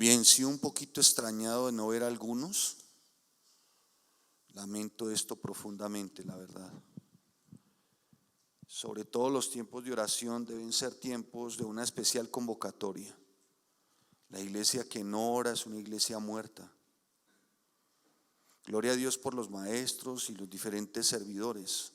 Bien, sí, un poquito extrañado de no ver a algunos. Lamento esto profundamente, la verdad. Sobre todo los tiempos de oración deben ser tiempos de una especial convocatoria. La iglesia que no ora es una iglesia muerta. Gloria a Dios por los maestros y los diferentes servidores,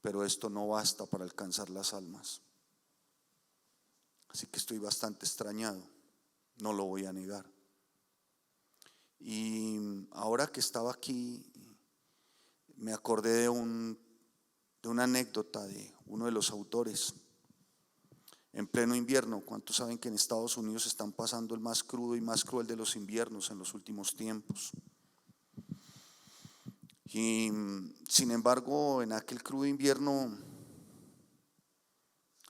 pero esto no basta para alcanzar las almas. Así que estoy bastante extrañado, no lo voy a negar. Y ahora que estaba aquí, me acordé de una anécdota de uno de los autores. En pleno invierno, ¿cuántos saben que en Estados Unidos están pasando el más crudo y más cruel de los inviernos en los últimos tiempos? Y sin embargo, en aquel crudo invierno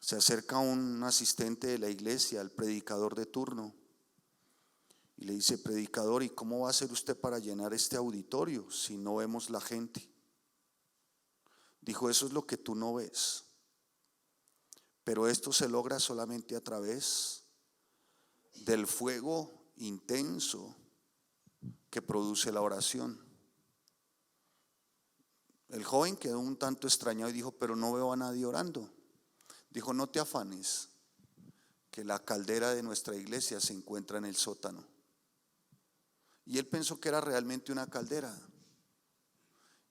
se acerca un asistente de la iglesia, al predicador de turno, y le dice: predicador, ¿y cómo va a hacer usted para llenar este auditorio si no vemos la gente? Dijo: eso es lo que tú no ves, pero esto se logra solamente a través del fuego intenso que produce la oración. El joven quedó un tanto extrañado y dijo: pero no veo a nadie orando. Dijo: no te afanes, que la caldera de nuestra iglesia se encuentra en el sótano. Y él pensó que era realmente una caldera.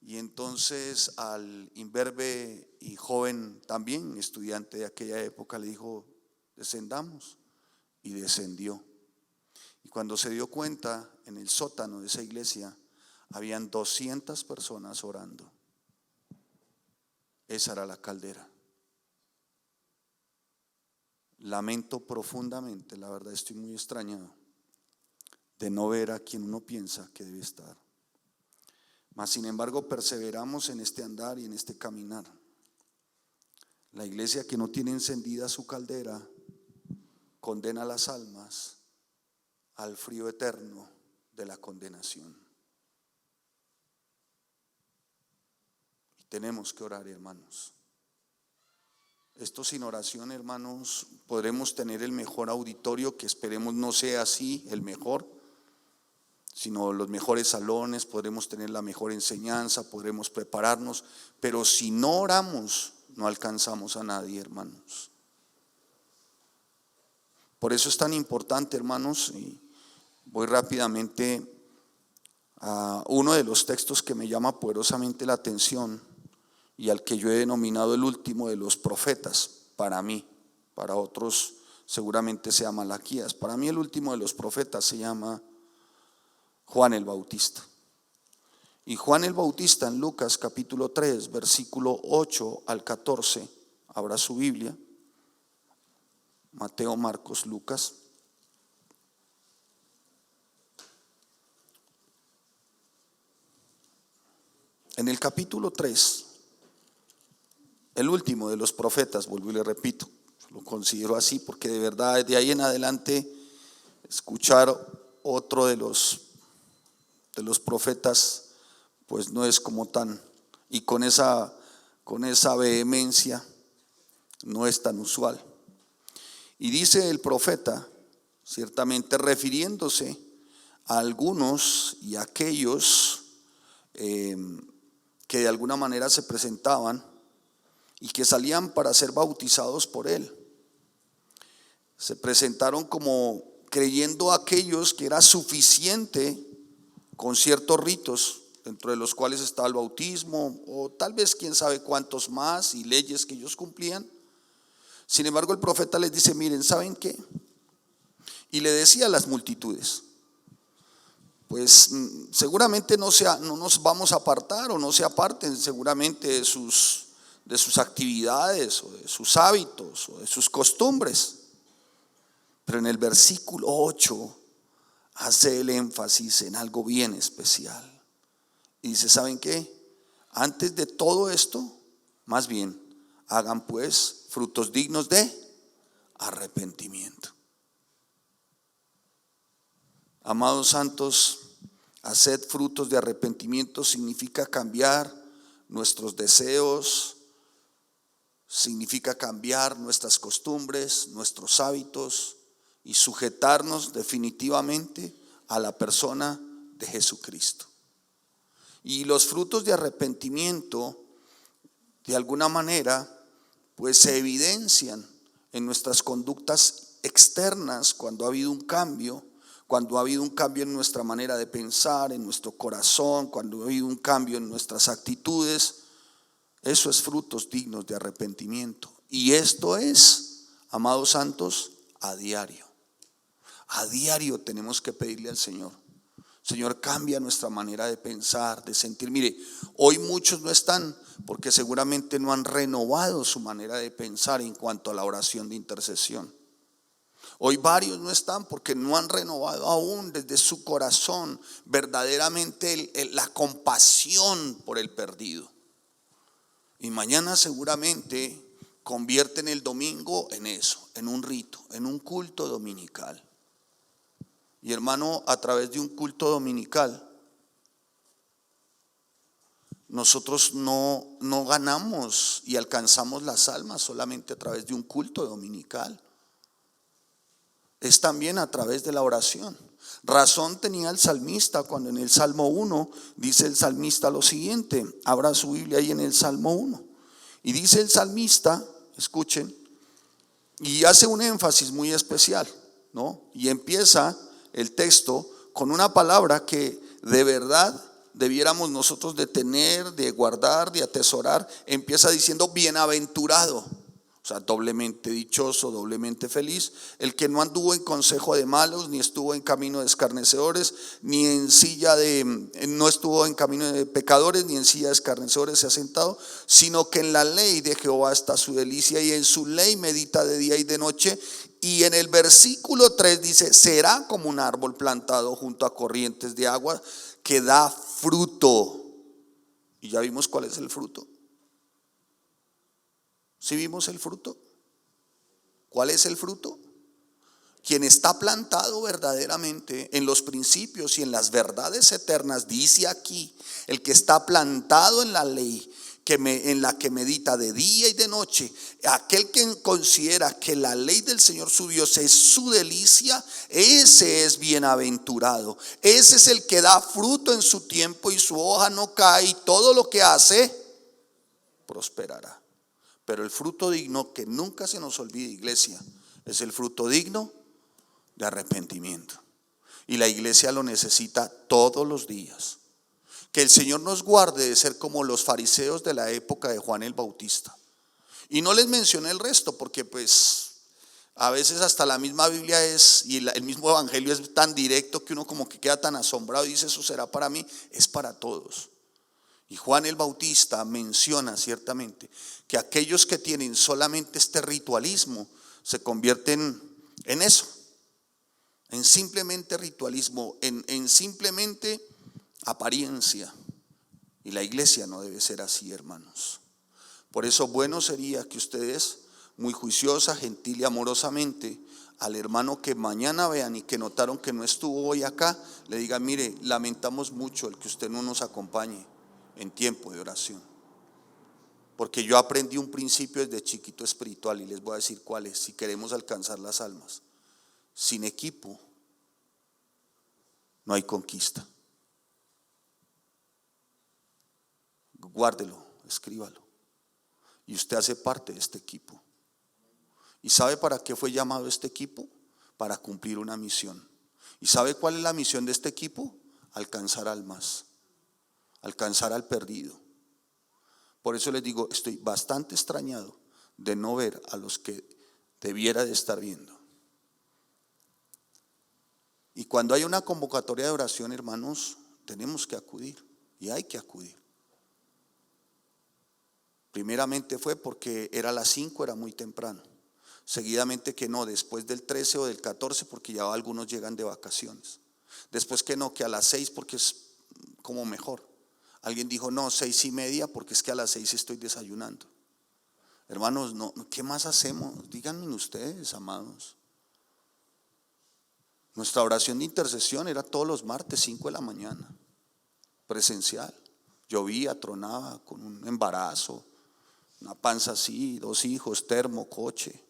Y entonces al imberbe y joven, también estudiante de aquella época, le dijo: descendamos. Y descendió. Y cuando se dio cuenta, en el sótano de esa iglesia habían 200 personas orando. Esa era la caldera. Lamento profundamente, la verdad estoy muy extrañado de no ver a quien uno piensa que debe estar. Mas sin embargo perseveramos en este andar y en este caminar. La iglesia que no tiene encendida su caldera condena las almas al frío eterno de la condenación. Y tenemos que orar, hermanos. Esto sin oración, hermanos, podremos tener el mejor auditorio, que esperemos no sea así el mejor, sino los mejores salones, podremos tener la mejor enseñanza, podremos prepararnos, pero si no oramos, no alcanzamos a nadie, hermanos. Por eso es tan importante, hermanos, y voy rápidamente a uno de los textos que me llama poderosamente la atención y al que yo he denominado el último de los profetas. Para mí, para otros seguramente sea Malaquías. Para mí el último de los profetas se llama Juan el Bautista. Y Juan el Bautista, en Lucas capítulo 3, versículo 8 al 14, abra su Biblia, Mateo, Marcos, Lucas. En el capítulo 3, el último de los profetas, vuelvo y le repito, lo considero así porque de verdad de ahí en adelante escuchar otro de los profetas pues no es como tan, y con esa vehemencia no es tan usual. Y dice el profeta, ciertamente refiriéndose a algunos y a aquellos que de alguna manera se presentaban y que salían para ser bautizados por él. Se presentaron como creyendo aquellos que era suficiente con ciertos ritos, dentro de los cuales estaba el bautismo, o tal vez quién sabe cuántos más, y leyes que ellos cumplían. Sin embargo, el profeta les dice: miren, ¿saben qué? Y le decía a las multitudes: pues seguramente no nos vamos a apartar, o no se aparten seguramente de sus actividades, o de sus hábitos, o de sus costumbres. Pero en el versículo 8 hace el énfasis en algo bien especial. Y dice: ¿saben qué? Antes de todo esto, más bien, hagan pues frutos dignos de arrepentimiento. Amados santos, hacer frutos de arrepentimiento significa cambiar nuestros deseos, significa cambiar nuestras costumbres, nuestros hábitos, y sujetarnos definitivamente a la persona de Jesucristo. Y los frutos de arrepentimiento, de alguna manera, pues se evidencian en nuestras conductas externas cuando ha habido un cambio, cuando ha habido un cambio en nuestra manera de pensar, en nuestro corazón, cuando ha habido un cambio en nuestras actitudes. Eso es frutos dignos de arrepentimiento. Y esto es, amados santos, a diario. A diario tenemos que pedirle al Señor: Señor, cambia nuestra manera de pensar, de sentir. Mire, hoy muchos no están porque seguramente no han renovado su manera de pensar en cuanto a la oración de intercesión. Hoy varios no están porque no han renovado aún desde su corazón verdaderamente la compasión por el perdido. Y mañana seguramente convierten el domingo en eso, en un rito, en un culto dominical. Y hermano, a través de un culto dominical, nosotros no ganamos y alcanzamos las almas solamente a través de un culto dominical. Es también a través de la oración. Razón tenía el salmista cuando en el Salmo 1 dice el salmista lo siguiente. Abra su Biblia ahí en el Salmo 1. Y dice el salmista, escuchen, y hace un énfasis muy especial, ¿no? Y empieza el texto con una palabra que de verdad debiéramos nosotros de tener, de guardar, de atesorar. Empieza diciendo bienaventurado, o sea, doblemente dichoso, doblemente feliz, el que no anduvo en consejo de malos, ni estuvo en camino de escarnecedores, ni en silla no estuvo en camino de pecadores, ni en silla de escarnecedores se ha sentado, sino que en la ley de Jehová está su delicia, y en su ley medita de día y de noche. Y en el versículo 3 dice: será como un árbol plantado junto a corrientes de agua, que da fruto. Y ya vimos cuál es el fruto. ¿Sí vimos el fruto? ¿Cuál es el fruto? Quien está plantado verdaderamente en los principios y en las verdades eternas, dice aquí, el que está plantado en la ley, en la que medita de día y de noche, aquel que considera que la ley del Señor su Dios es su delicia, ese es bienaventurado. Ese es el que da fruto en su tiempo y su hoja no cae, y todo lo que hace prosperará. Pero el fruto digno, que nunca se nos olvide, iglesia, es el fruto digno de arrepentimiento. Y la iglesia lo necesita todos los días. Que el Señor nos guarde de ser como los fariseos de la época de Juan el Bautista. Y no les mencioné el resto porque pues a veces hasta la misma Biblia y el mismo evangelio es tan directo que uno como que queda tan asombrado y dice: eso será para mí. Es para todos. Y Juan el Bautista menciona ciertamente que aquellos que tienen solamente este ritualismo se convierten en eso, en simplemente ritualismo, en simplemente apariencia. Y la iglesia no debe ser así, hermanos. Por eso bueno sería que ustedes, muy juiciosa, gentil y amorosamente, al hermano que mañana vean y que notaron que no estuvo hoy acá, le digan: mire, lamentamos mucho el que usted no nos acompañe en tiempo de oración, porque yo aprendí un principio desde chiquito espiritual y les voy a decir cuál es. Si queremos alcanzar las almas, sin equipo no hay conquista. Guárdelo, escríbalo. Y usted hace parte de este equipo. ¿Y sabe para qué fue llamado este equipo? Para cumplir una misión. ¿Y sabe cuál es la misión de este equipo? Alcanzar almas, alcanzar al perdido. Por eso les digo, estoy bastante extrañado de no ver a los que debiera de estar viendo. Y cuando hay una convocatoria de oración, hermanos, tenemos que acudir, y hay que acudir. Primeramente fue porque era las 5, era muy temprano. Seguidamente que no, después del 13 o del 14, porque ya algunos llegan de vacaciones. Después que no, que a las 6 porque es como mejor. Alguien dijo: no, 6:30 porque es que a las 6 estoy desayunando. Hermanos, no, ¿qué más hacemos? Díganme ustedes, amados. Nuestra oración de intercesión era todos los martes 5 de la mañana, presencial. Llovía, tronaba, con un embarazo, una panza así, 2 hijos, termo, coche.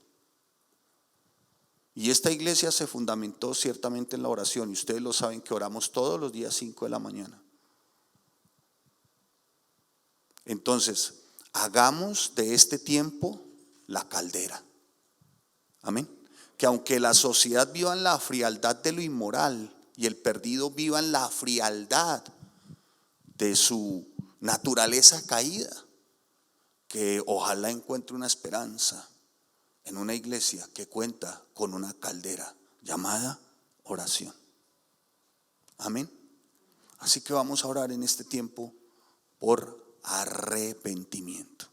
Y esta iglesia se fundamentó ciertamente en la oración, y ustedes lo saben que oramos todos los días 5 de la mañana. Entonces, hagamos de este tiempo la caldera. Amén. Que aunque la sociedad viva en la frialdad de lo inmoral y el perdido viva en la frialdad de su naturaleza caída, que ojalá encuentre una esperanza en una iglesia que cuenta con una caldera llamada oración. Amén. Así que vamos a orar en este tiempo por arrepentimiento.